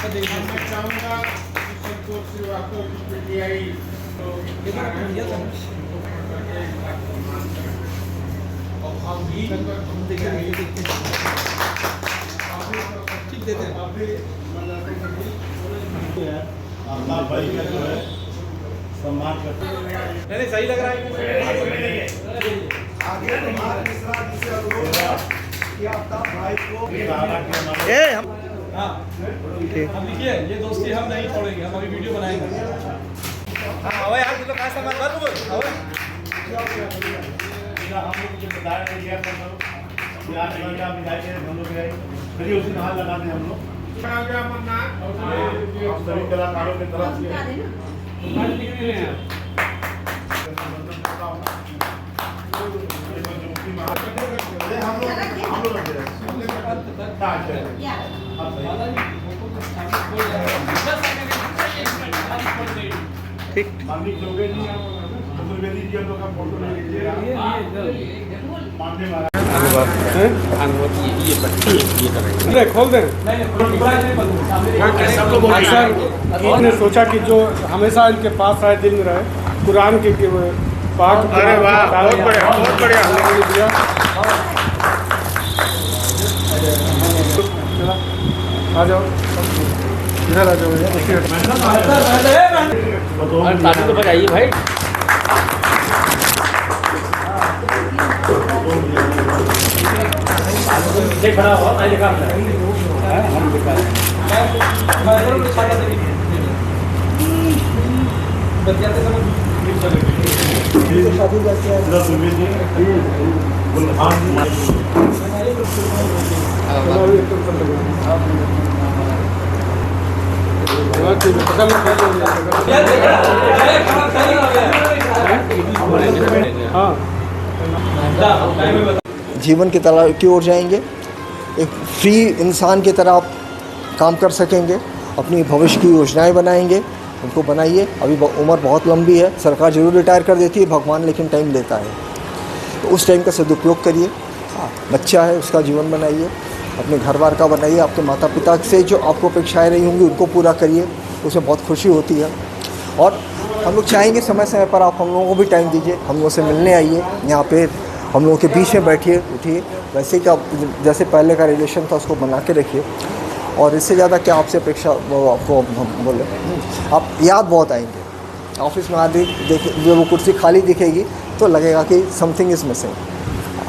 मैं चाहूँगा कि संतोष श्रीवास्तव की पीटीआई तो और हम भी ठीक देते हैं भाई का जो है सम्मान करते नहीं सही लग रहा है आगे हमारे मिश्रा जी से अनुरोध है कि आप भाई को हाँ अब देखिए ये दोस्ती हम नहीं छोड़ेंगे, हम अभी वीडियो बनाएंगे। हाँ ओए यार तुम कहाँ सामान कर दो ओए हम लोग जो बताया था ये कर यार नहीं क्या मिठाई के हम लोग गए फिर उसी हाल लगा दें हम लोग सभी कलाकारों की तरफ ठीक माननीय चौबे जी चतुर्वेदी जी हम लोग का फोटो ले लीजिएगा माननीय अरे खोल दें। हमने सोचा कि जो हमेशा इनके पास आए दिल में रहे कुरान के पाठ। अरे वाह बहुत बढ़िया बहुत बढ़िया। आ जाओ इधर आ जाओ तो बताइए भाई खड़ा हुआ मैं दिखा जीवन की तरह की ओर जाएंगे, एक फ्री इंसान की तरह आप काम कर सकेंगे, अपनी भविष्य की योजनाएं बनाएंगे, उनको बनाइए। अभी उम्र बहुत लंबी है, सरकार जरूर रिटायर कर देती है, भगवान लेकिन टाइम लेता है, तो उस टाइम का सदुपयोग करिए। बच्चा है उसका जीवन बनाइए, अपने घर बार का बनाइए, आपके माता पिता से जो आपको अपेक्षाएँ रही होंगी उनको पूरा करिए, उसमें बहुत खुशी होती है। और हम लोग चाहेंगे समय समय पर आप हम लोगों को भी टाइम दीजिए, हम लोगों से मिलने आइए, यहाँ पे हम लोगों के बीच में बैठिए उठिए, वैसे कि आप जैसे पहले का रिलेशन था उसको बना के रखिए। और इससे ज़्यादा क्या आपसे अपेक्षा वो आपको हम बोले, आप याद बहुत आएंगे। ऑफिस में आदमी देखे जो वो कुर्सी खाली दिखेगी तो लगेगा कि समथिंग इज़ मिसिंग।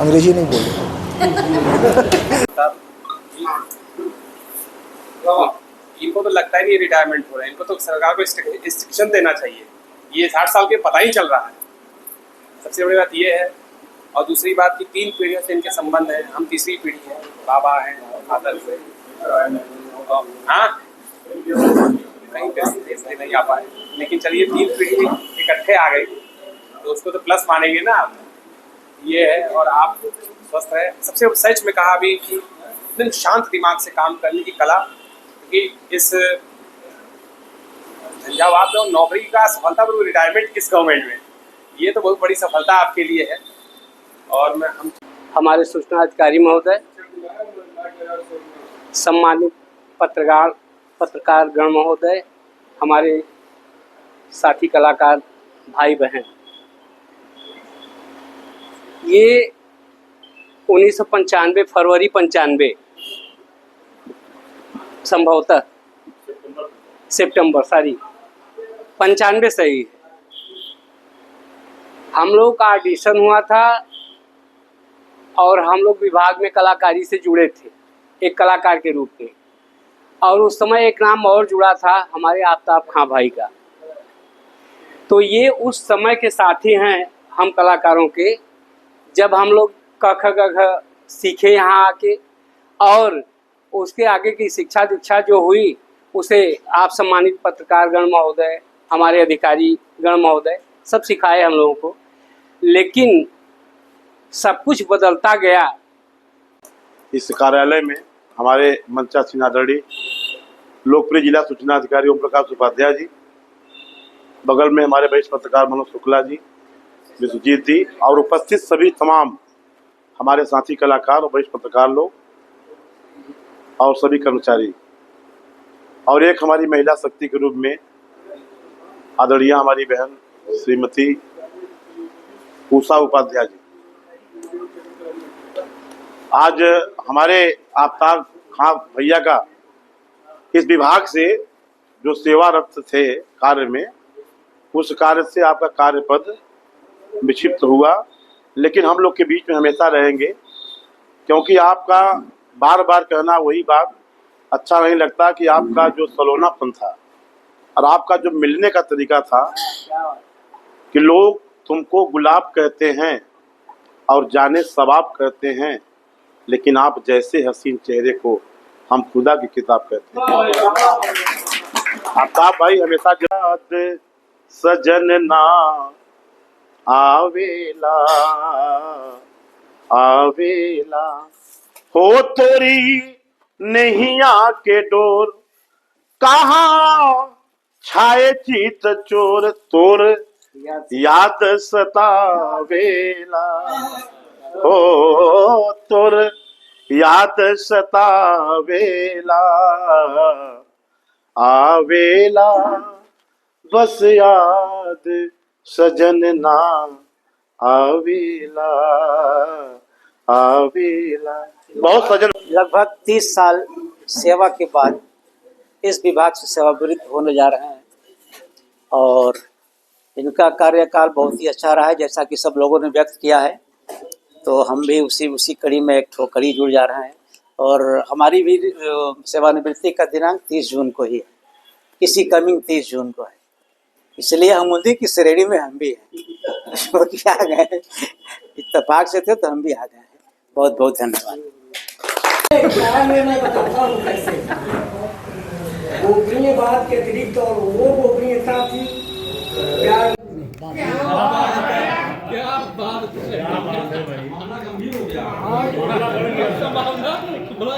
अंग्रेजी नहीं बोलेगा। इनको तो लगता ही नहीं रिटायरमेंट हो रहा है, इनको तो सरकार को इंस्ट्रक्शन देना चाहिए। ये 60 साल के पता ही चल रहा है, सबसे बड़ी बात ये है। और दूसरी बात कि 3 पीढ़ियों से इनके संबंध है, हम तीसरी पीढ़ी हैं, बाबा हैं फादर से। हाँ कहीं पे नहीं आ पाए, लेकिन चलिए 3 पीढ़ी इकट्ठे आ गई तो उसको तो प्लस मानेंगे ना आप। ये है और आप स्वस्थ रहे। सबसे सच में कहा अभी कि एकदम शांत दिमाग से काम करने की कला, क्योंकि इस झंझावात में नौकरी का सफलता पर रिटायरमेंट किस गवर्नमेंट में, ये तो बहुत बड़ी सफलता आपके लिए है। और मैं हमारे सूचना अधिकारी महोदय, सम्मानित पत्रकार गण महोदय, हमारे साथी कलाकार भाई बहन, ये 1995 फरवरी 95 संभवतः सितंबर 95 सही है, हम लोग का ऑडिशन हुआ था और हम लोग विभाग में कलाकारी से जुड़े थे एक कलाकार के रूप में। और उस समय एक नाम और जुड़ा था हमारे आफ्ताब खां भाई का। तो ये उस समय के साथी हैं हम कलाकारों के, जब हम लोग क ख ग घ सीखे यहाँ आके, और उसके आगे की शिक्षा दीक्षा जो हुई उसे आप सम्मानित पत्रकार गण महोदय, हमारे अधिकारी गण महोदय सब सिखाए हम लोगों को। लेकिन सब कुछ बदलता गया। इस कार्यालय में हमारे मंचासीन आदरणीय लोकप्रिय जिला सूचना अधिकारी ओम प्रकाश उपाध्याय जी, बगल में हमारे वरिष्ठ पत्रकार मनोज शुक्ला जी, विश्वजीत जी, और उपस्थित सभी तमाम हमारे साथी कलाकार और वरिष्ठ पत्रकार लोग और सभी कर्मचारी, और एक हमारी महिला शक्ति के रूप में आदरणीय हमारी बहन श्रीमती उषा उपाध्याय जी। आज हमारे आफ्ताब खां भैया का इस विभाग से जो सेवारत थे कार्य में, उस कार्य से आपका कार्य पद विक्षिप्त हुआ, लेकिन हम लोग के बीच में हमेशा रहेंगे, क्योंकि आपका बार बार कहना वही बात अच्छा नहीं लगता कि आपका जो सलोनापन था और आपका जो मिलने का तरीका था कि लोग तुमको गुलाब कहते हैं और जाने सवाब कहते हैं, लेकिन आप जैसे हसीन चेहरे को हम खुदा की किताब कहते हैं। आफ्ताब भाई हमेशा याद सजन ना आवेला आवेला हो तोरी नहीं आके डोर, कहाँ छाए चीत चोर तोर याद सतावेला हो तोर याद सतावेला आवेला बस याद सजन ना आवेला आवेला। बहुत सजन। लगभग 30 साल सेवा के बाद इस विभाग से सेवानिवृत्त होने जा रहे हैं और इनका कार्यकाल बहुत ही अच्छा रहा है, जैसा कि सब लोगों ने व्यक्त किया है। तो हम भी उसी कड़ी में एक ठो कड़ी जुड़ जा रहे हैं और हमारी भी सेवानिवृत्ति का दिनांक 30 जून को ही है, इसी कमिंग 30 जून को है। इसलिए हम उन्हीं की श्रेणी में हम भी हैं, क्योंकि आ गए इत्तेफाक से थे तो हम भी आ गए हैं। बहुत बहुत धन्यवाद। मैं बताता हूँ कैसे गोपनीयवाद के अतिरिक्त और वो गोपनीयता थी प्यार। क्या बात है,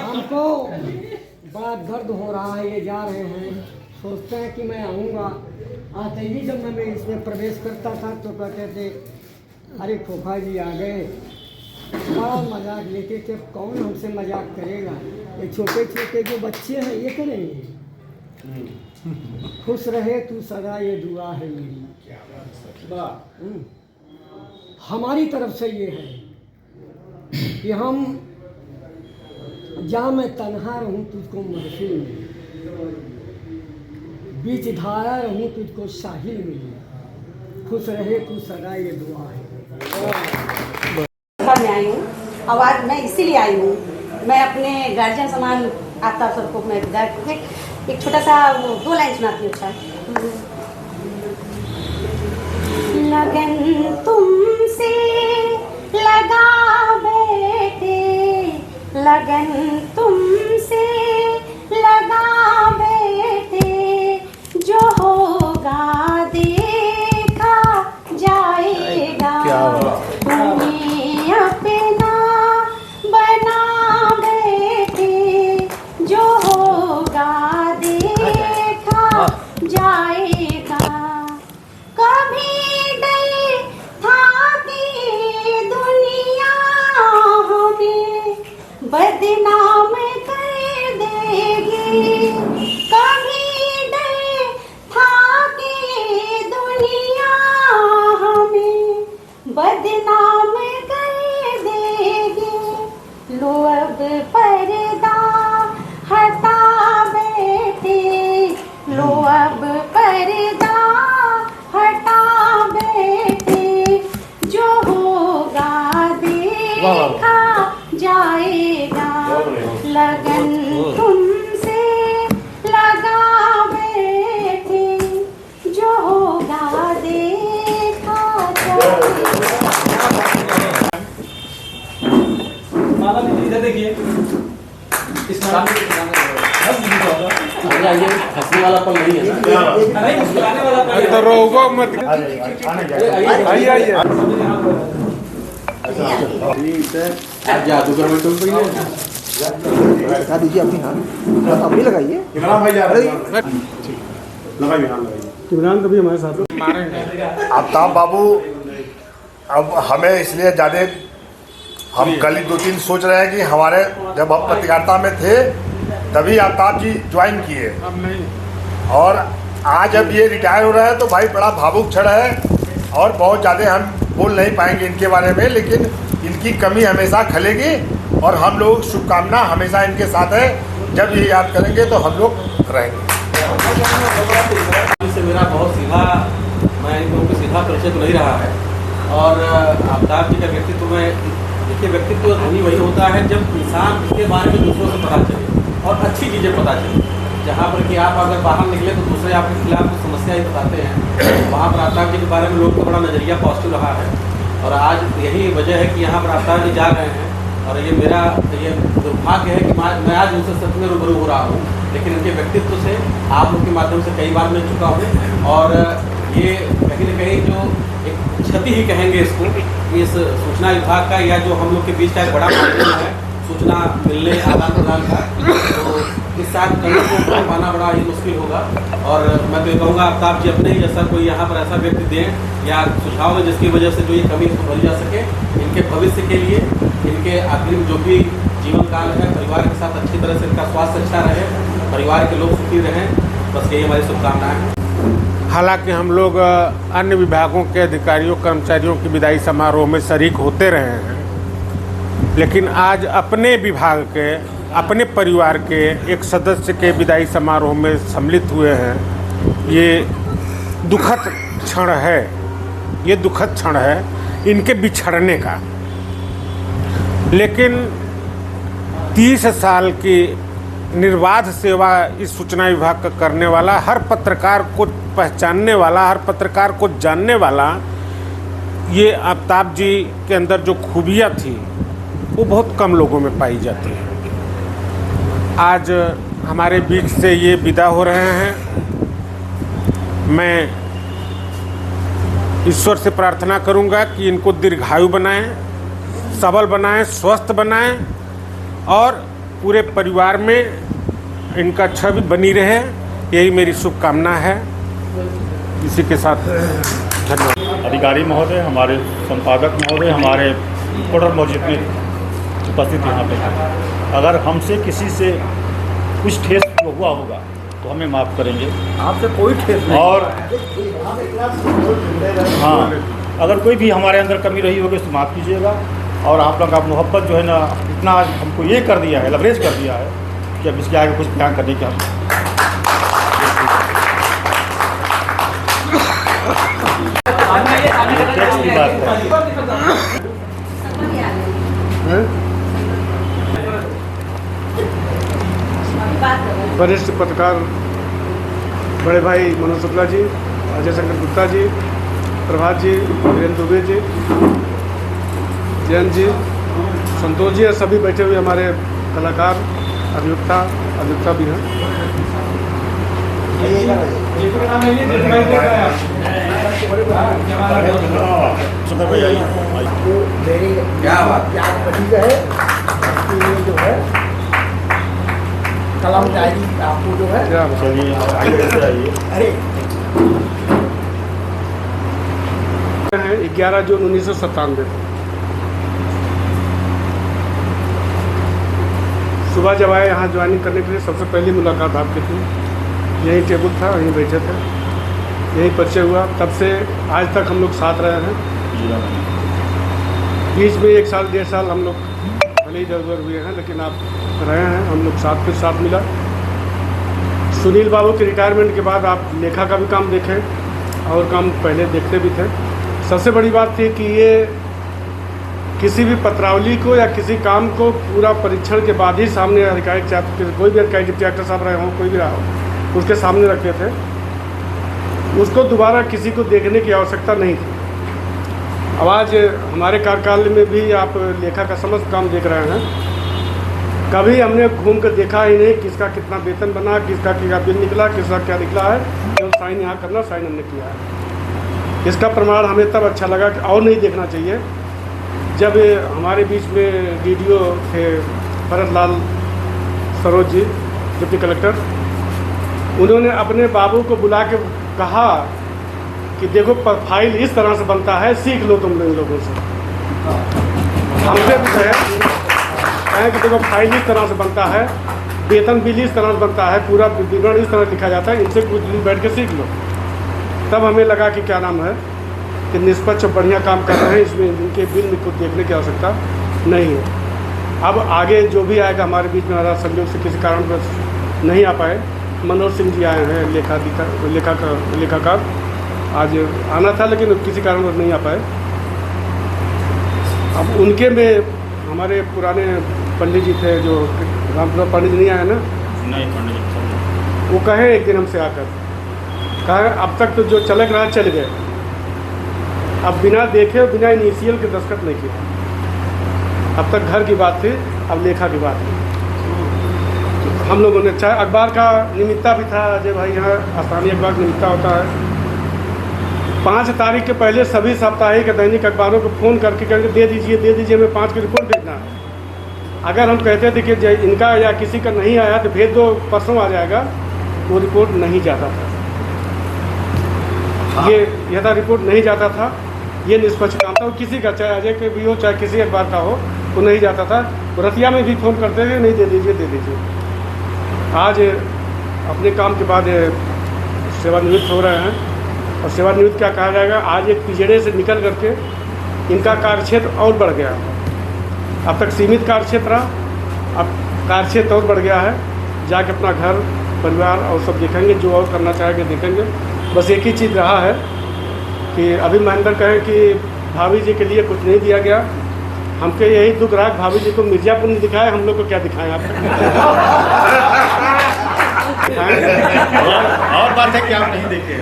हमको बड़ा दर्द हो रहा है, ये जा रहे हैं, सोचते हैं कि मैं आऊँगा। आते ही जब मैं इसमें प्रवेश करता था तो कहते थे अरे खोखा जी आ गए, बड़ा मजाक लेते थे। कौन हमसे मजाक करेगा, ये छोटे छोटे जो बच्चे हैं ये करेंगे। खुश रहे तू सदा ये दुआ है मेरी। हमारी तरफ से ये है कि हम जा मैं तन्हा रहूं तुझको महफिल में, बीच धारा रहूं तुझको साहिल में, खुश रहे तू सदा ये दुआ है। मैं आई हूँ और आज मैं इसीलिए आई हूँ, मैं अपने गार्जियन समान आफ्ताब सर को मैं एक छोटा सा 2 लाइन सुनाती हूँ। अच्छा, लगन तुमसे लगा बेटे, लगन तुमसे लगा बेटे, जो होगा देखा जाएगा। तुम्हें अपना बना बेटे, जो होगा देखा जाएगा। कभी डर था कि दुनिया हमें बदनाम कर देगी, कभी डर था कि दुनिया हमें बदनाम कर देगी। लो अब पर्दा हटा बेटे, लो अब पर्दा हटा बेटे, जो होगा देखा जाएगा। लगन तुमसे लगा बेटे, जो होगा देखा जाएगा। माला दीदी इधर देखिए, इस हंसने वाला पल नहीं है नहीं मुस्कुराने वाला पल तो रोको मत। आइए जादूगर में तुम लगा दीजिए अपनी हाथ, अभी लगाइए। इमरान भाई जा रहे हैं, इमरान कभी हमारे साथ। आफ्ताब बाबू, अब हमें इसलिए ज़्यादा हम कल ही 2-3 सोच रहे हैं कि हमारे जब हम पत्रकारिता में थे तभी आफ्ताब जी ज्वाइन किए। अब नहीं। और आज अब ये रिटायर हो रहा है तो भाई बड़ा भावुक क्षण है और बहुत ज़्यादा हम बोल नहीं पाएंगे इनके बारे में, लेकिन इनकी कमी हमेशा खलेगी और हम लोग शुभकामना हमेशा इनके साथ है। जब ये याद करेंगे तो हम लोग रहेंगे। इससे मेरा बहुत सीधा, मैं इन लोगों को सीधा परिचय तो नहीं रहा है। और आफ्ताब जी का व्यक्तित्व में, देखिए व्यक्तित्व धनी वही होता है जब इंसान इसके बारे में दूसरों से पता चले और अच्छी चीज़ें पता चले। जहाँ पर कि आप अगर बाहर निकले तो दूसरे आपके खिलाफ कुछ समस्या ही बताते हैं, वहाँ पर आफ्ताब जी के बारे में लोग का बड़ा नज़रिया पॉजिटिव रहा है। और आज यही वजह है कि यहाँ पर आफ्ताब जी जा रहे हैं। और ये मेरा ये दुर्भाग्य है कि मैं आज उनसे सच में रूबरू हो रहा हूँ, लेकिन इनके व्यक्तित्व से आप लोग के माध्यम से कई बार मिल चुका हूँ। और ये कहीं न कहीं जो एक क्षति ही कहेंगे इसको, इस सूचना विभाग का या जो हम लोग के बीच का एक बड़ा माध्यम है सूचना मिलने आदान प्रदान का, तो इस साथ कहीं को पाना बड़ा ही मुश्किल होगा। और मैं तो ये कहूँगा आफ्ताब जी अपने ही जैसा कोई यहाँ पर ऐसा व्यक्ति दें या सुझाव दें जिसकी वजह से जो ये कमी इसको भरी जा सके। इनके भविष्य के लिए, इनके आखिरी जो भी जीवन काल है, परिवार के साथ अच्छी तरह से इनका स्वास्थ्य अच्छा रहे, परिवार के लोग सुखी रहें, बस यही हमारी शुभकामनाएँ हैं। हालांकि हम लोग अन्य विभागों के अधिकारियों कर्मचारियों की विदाई समारोह में शरीक होते रहे हैं, लेकिन आज अपने विभाग के, अपने परिवार के एक सदस्य के विदाई समारोह में सम्मिलित हुए हैं। ये दुखद क्षण है, ये दुखद क्षण है इनके बिछड़ने का। लेकिन 30 साल की निर्बाध सेवा इस सूचना विभाग का करने वाला, हर पत्रकार को पहचानने वाला, हर पत्रकार को जानने वाला, ये आफ्ताब जी के अंदर जो खूबियाँ थी वो बहुत कम लोगों में पाई जाती है। आज हमारे बीच से ये विदा हो रहे हैं। मैं ईश्वर से प्रार्थना करूंगा कि इनको दीर्घायु बनाएं, सबल बनाएं, स्वस्थ बनाएं और पूरे परिवार में इनका छवि बनी रहे, यही मेरी शुभकामना है। इसी के साथ धन्यवाद। अधिकारी महोदय, हमारे संपादक महोदय, हमारे रिपोर्टर मौजूद उपस्थित यहाँ पे, अगर हमसे किसी से कुछ ठेस हुआ होगा तो हमें माफ़ करेंगे। आपसे कोई ठेस नहीं। और हाँ, अगर कोई भी हमारे अंदर कमी रही होगी तो माफ़ कीजिएगा। और आप लोग का मोहब्बत जो है ना, इतना हमको ये कर दिया है, लवरेज कर दिया है कि अब इसके आगे कुछ बयान करने की हम की बात है। वरिष्ठ पत्रकार बड़े भाई मनोज शुक्ला जी, अजय शंकर गुप्ता जी, प्रभात जी, वीरेंद्र दुबे जी, जयंत जी, संतोष जी और सभी बैठे हुए हमारे कलाकार, अभियुक्ता भी हैं। क्या बात जो है कलम जाएगी आपको जो है। अरे 11 जून 1997 सुबह जब आए यहाँ ज्वाइनिंग करने के लिए, सबसे पहली मुलाकात आपकी थी। यही टेबल था, वहीं बैठे थे, यही परिचय हुआ। तब से आज तक हम लोग साथ रहे हैं। बीच में 1 साल 1.5 साल हम लोग भले ही इधर हुए हैं, लेकिन आप रहे हैं, हम लोग साथ फिर साथ मिला। सुनील बाबू के रिटायरमेंट के बाद आप लेखा का भी काम देखें और काम पहले देखते भी थे। सबसे बड़ी बात थी कि ये किसी भी पत्रावली को या किसी काम को पूरा परीक्षण के बाद ही सामने अधिकारी, कोई भी अधिकारी, डिप्टी कलेक्टर साहब रहे हों, कोई भी रहा हो, उसके सामने रखते थे। उसको दोबारा किसी को देखने की आवश्यकता नहीं थी। अब आज हमारे कार्यकाल में भी आप लेखा का समस्त काम देख रहे हैं। कभी हमने घूम कर देखा ही नहीं किसका कितना वेतन बना, किसका क्या बिल निकला, किसका क्या निकला है। जब साइन यहाँ करना, साइन हमने किया है। इसका प्रमाण हमें तब अच्छा लगा कि और नहीं देखना चाहिए, जब हमारे बीच में डीडीओ थे भरत लाल सरोज जी, डिप्टी कलेक्टर, उन्होंने अपने बाबू को बुला के कहा कि देखो फाइल इस तरह से बनता है, सीख लो तुम लोगों से। हमसे भी कहें कि देखो फाइल इस तरह से बनता है, वेतन बिल इस तरह बनता है, पूरा विवरण इस तरह लिखा जाता है, इनसे कुछ दिन बैठ के सीख लो। तब हमें लगा कि क्या नाम है कि निष्पक्ष बढ़िया काम कर रहे हैं, इसमें इनके बिल में कुछ देखने की आवश्यकता नहीं है। अब आगे जो भी आएगा हमारे बीच में, हमारा संयोग से किसी कारण बस नहीं आ पाए, मनोज सिंह जी आए हैं लेखाकार, आज आना था लेकिन किसी कारण बस नहीं आ पाए। अब उनके में हमारे पुराने पंडित जी थे, जो रामप्रसाद पंडित नहीं आए ना, नहीं पंडित जी, वो कहे एक दिन हमसे आकर, कहे अब तक तो जो चलक रहा चल गए, अब बिना देखे बिना इनिशियल के दस्तखत नहीं किए। अब तक घर की बात थी, अब लेखा की बात थी। हम लोगों ने चाहे अखबार का निमित्ता भी था, अजय भाई यहाँ स्थानीय अखबार का निमित्ता होता है, 5 तारीख के पहले सभी साप्ताहिक दैनिक अखबारों को फ़ोन करके कहेंगे दे दीजिए हमें 5 की रिपोर्ट भेजना है। अगर हम कहते थे कि इनका या किसी का नहीं आया तो भेज दो, परसों आ जाएगा, वो रिपोर्ट नहीं जाता था। ये यथा रिपोर्ट नहीं जाता था, ये निष्पक्ष काम था। किसी का, चाहे अजय के भी हो चाहे किसी अखबार का हो, वो नहीं जाता था। रतिया में भी फ़ोन करते थे, नहीं दे दीजिए। आज अपने काम के बाद सेवानिवृत्त हो रहे हैं, और सेवानिवृत्त क्या कहा जाएगा, आज एक पिजड़े से निकल करके इनका कार्यक्षेत्र और बढ़ गया। अब तक सीमित कार्यक्षेत्र रहा, अब कार्यक्षेत्र और बढ़ गया है। जाके अपना घर परिवार और सब देखेंगे, जो और करना चाहेंगे देखेंगे। बस एक ही चीज़ रहा है कि अभी महेंद्र कहें कि भाभी जी के लिए कुछ नहीं दिया गया। हमको यही दुख रहा है, भाभी जी को मिर्ज़ापुर नहीं दिखाया, हम लोग को क्या दिखाएं आप? और बात है कि आप नहीं देखे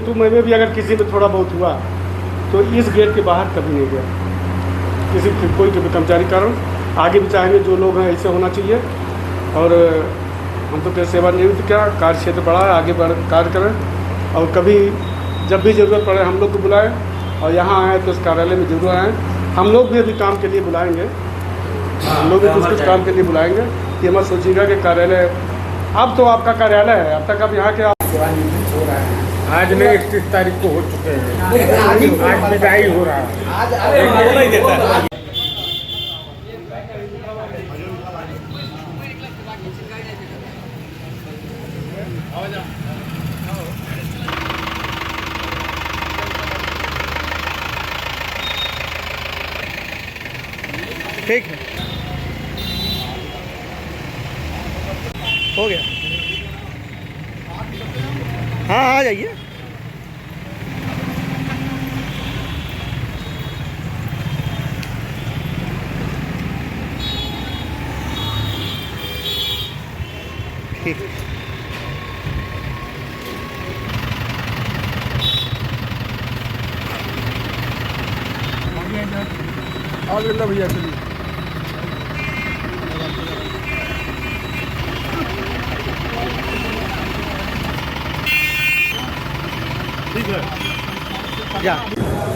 तो मैं भी अगर किसी में थोड़ा बहुत हुआ तो इस गेट के बाहर कभी नहीं गया, किसी कोई के भी कर्मचारी कारण। आगे भी चाहेंगे जो लोग हैं ऐसे होना चाहिए। और हम तो क्या सेवानिवृत्त, क्या कार्य क्षेत्र बड़ा है, आगे बढ़ कार्य करें, और कभी जब भी ज़रूरत पड़े हम लोग को बुलाएं, और यहाँ आए तो उस कार्यालय में जरूर आएँ। हम लोग भी अभी काम के लिए बुलाएंगे, हम लोग भी कुछ काम के लिए बुलाएंगे। ये मत सोचिएगा कि कार्यालय, अब तो आपका कार्यालय है, अब तक अब यहाँ के आप सेवानिवृत्त हो रहा है। आज में 31 तारीख को हो चुके हैं, आज विदाई हो रहा है। ठीक है, हो गया। हाँ आ जाइए। ठीक है। आ भैया चलिए।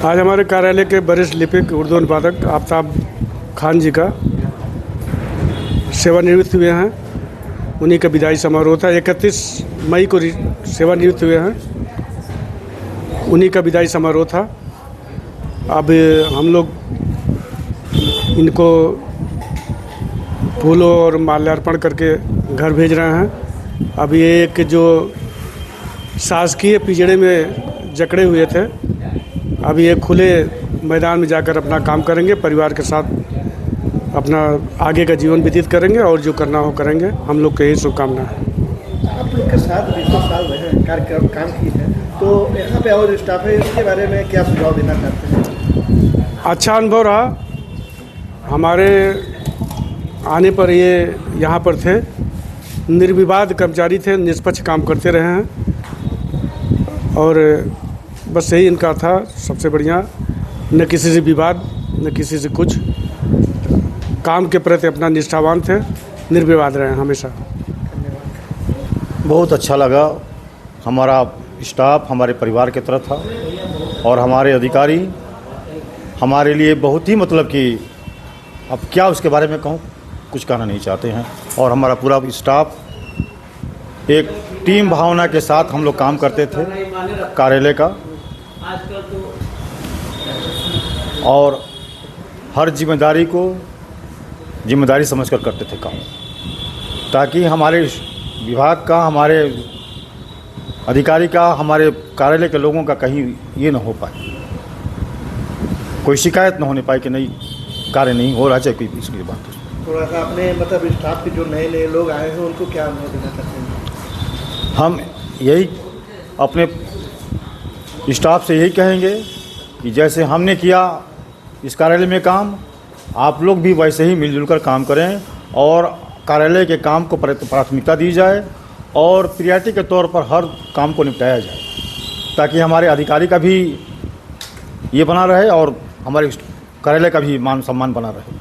आज हमारे कार्यालय के वरिष्ठ लिपिक उर्दू अनुवादक आफ्ताब खान जी का सेवानिवृत्त हुए हैं। उन्हीं का विदाई समारोह था। 31 मई को सेवानिवृत्त हुए हैं, उन्हीं का विदाई समारोह था। अब हम लोग इनको फूलों और माल्यार्पण करके घर भेज रहे हैं। अब ये एक जो शासकीय पिंजड़े में जकड़े हुए थे, अब ये खुले मैदान में जाकर अपना काम करेंगे, परिवार के साथ अपना आगे का जीवन व्यतीत करेंगे और जो करना हो करेंगे। हम लोग के यही शुभकामना है। आप उनके साथ 20 साल रहे, कार्यक्रम काम की है, तो यहाँ पे और स्टाफ है, इसके बारे में क्या सुझाव देना चाहते हैं? अच्छा अनुभव रहा। हमारे आने पर ये यहाँ पर थे, निर्विवाद कर्मचारी थे, निष्पक्ष काम करते रहे हैं, और बस यही इनका था सबसे बढ़िया। न किसी से विवाद, न किसी से कुछ, काम के प्रति अपना निष्ठावान थे, निर्विवाद रहे हमेशा। बहुत अच्छा लगा। हमारा स्टाफ हमारे परिवार की तरह था, और हमारे अधिकारी हमारे लिए बहुत ही, मतलब कि अब क्या उसके बारे में कहूँ, कुछ कहना नहीं चाहते हैं। और हमारा पूरा स्टाफ एक टीम भावना के साथ हम लोग काम करते थे कार्यालय का, और हर जिम्मेदारी को जिम्मेदारी समझकर करते थे काम, ताकि हमारे विभाग का, हमारे अधिकारी का, हमारे कार्यालय के लोगों का कहीं ये न हो पाए, कोई शिकायत न होने पाए कि नहीं कार्य नहीं हो रहा, चाहे कोई इसकी बात हो। थोड़ा सा अपने मतलब स्टाफ के जो नए नए लोग आए हैं उनको क्या अनुभव देना चाहते हैं? हम यही अपने स्टाफ से यही कहेंगे कि जैसे हमने किया इस कार्यालय में काम, आप लोग भी वैसे ही मिलजुल कर काम करें और कार्यालय के काम को प्राथमिकता दी जाए और प्रियरिटी के तौर पर हर काम को निपटाया जाए, ताकि हमारे अधिकारी का भी ये बना रहे और हमारे कार्यालय का भी मान सम्मान बना रहे।